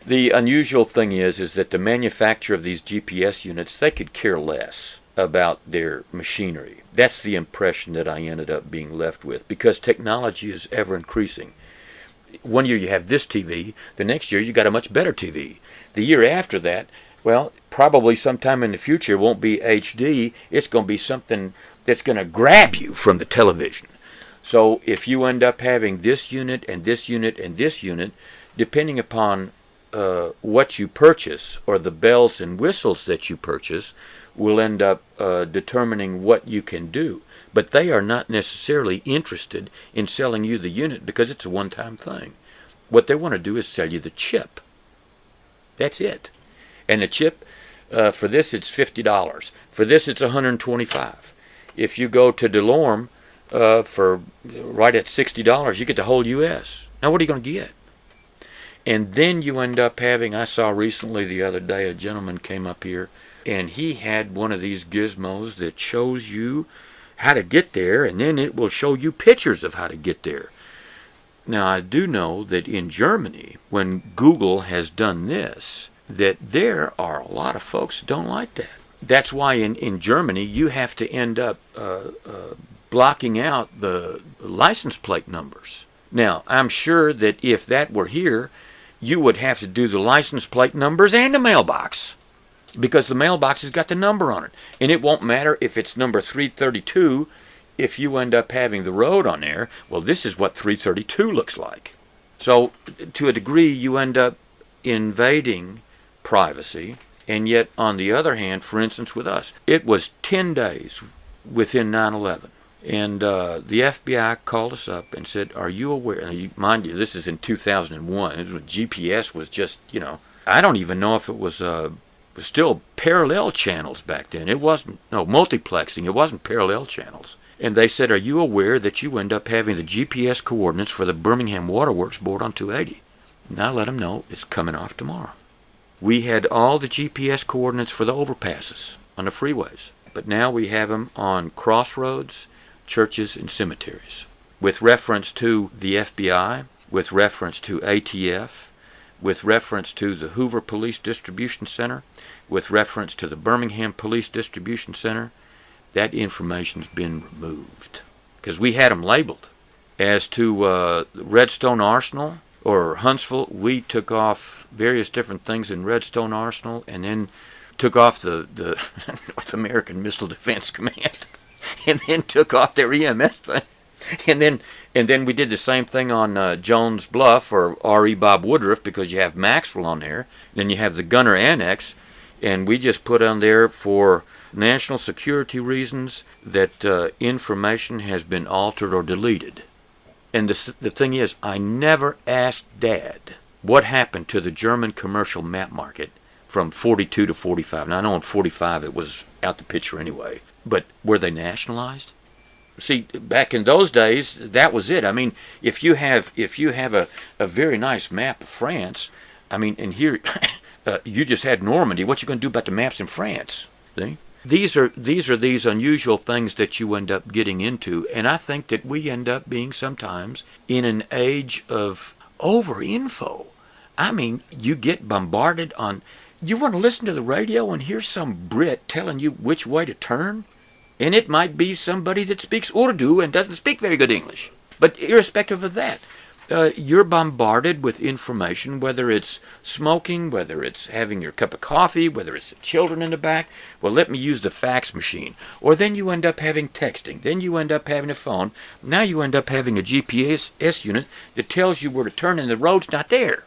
The unusual thing is that the manufacturer of these GPS units, they could care less about their machinery. That's the impression that I ended up being left with, because technology is ever increasing. One year you have this TV, the next year you got a much better TV. The year after that, well, probably sometime in the future it won't be HD, it's going to be something that's going to grab you from the television. So if you end up having this unit and this unit and this unit, depending upon what you purchase or the bells and whistles that you purchase, will end up determining what you can do. But they are not necessarily interested in selling you the unit because it's a one-time thing. What they want to do is sell you the chip. That's it. And the chip, for this it's $50. For this it's $125. If you go to DeLorme for right at $60, you get the whole U.S. Now what are you going to get? And then you end up having, I saw recently the other day, a gentleman came up here and he had one of these gizmos that shows you how to get there, and then it will show you pictures of how to get there. Now I do know that in Germany, when Google has done this, that there are a lot of folks that don't like that. That's why in Germany you have to end up blocking out the license plate numbers. Now I'm sure that if that were here, you would have to do the license plate numbers and the mailbox, because the mailbox has got the number on it. And it won't matter if it's number 332 if you end up having the road on there. Well, this is what 332 looks like. So to a degree you end up invading privacy. And yet on the other hand, for instance with us, it was 10 days within 9/11. And the FBI called us up and said, are you aware, and mind you, this is in 2001, GPS was just, I don't even know if it was still parallel channels back then. It wasn't, no, multiplexing, it wasn't parallel channels. And they said, are you aware that you end up having the GPS coordinates for the Birmingham Waterworks Board on 280? And I let them know it's coming off tomorrow. We had all the GPS coordinates for the overpasses on the freeways, but now we have them on crossroads, churches, and cemeteries, with reference to the FBI, with reference to ATF, with reference to the Hoover Police Distribution Center, with reference to the Birmingham Police Distribution Center. That information's been removed because we had them labeled. As to Redstone Arsenal or Huntsville, we took off various different things in Redstone Arsenal and then took off the North American Missile Defense Command and then took off their EMS thing. And then we did the same thing on Jones Bluff or R.E. Bob Woodruff, because you have Maxwell on there. Then you have the Gunner Annex, and we just put on there for national security reasons that information has been altered or deleted. And the thing is, I never asked Dad what happened to the German commercial map market from 42 to 45. Now I know in 45 it was out the picture anyway, but were they nationalized? See, back in those days, that was it. I mean, if you have a very nice map of France, I mean, and here you just had Normandy. What you going to do about the maps in France? See, these are these unusual things that you end up getting into, and I think that we end up being sometimes in an age of over-info. I mean, you get bombarded on. You want to listen to the radio and hear some Brit telling you which way to turn? And it might be somebody that speaks Urdu and doesn't speak very good English. But irrespective of that, you're bombarded with information, whether it's smoking, whether it's having your cup of coffee, whether it's the children in the back. Well, let me use the fax machine. Or then you end up having texting. Then you end up having a phone. Now you end up having a GPS unit that tells you where to turn and the road's not there.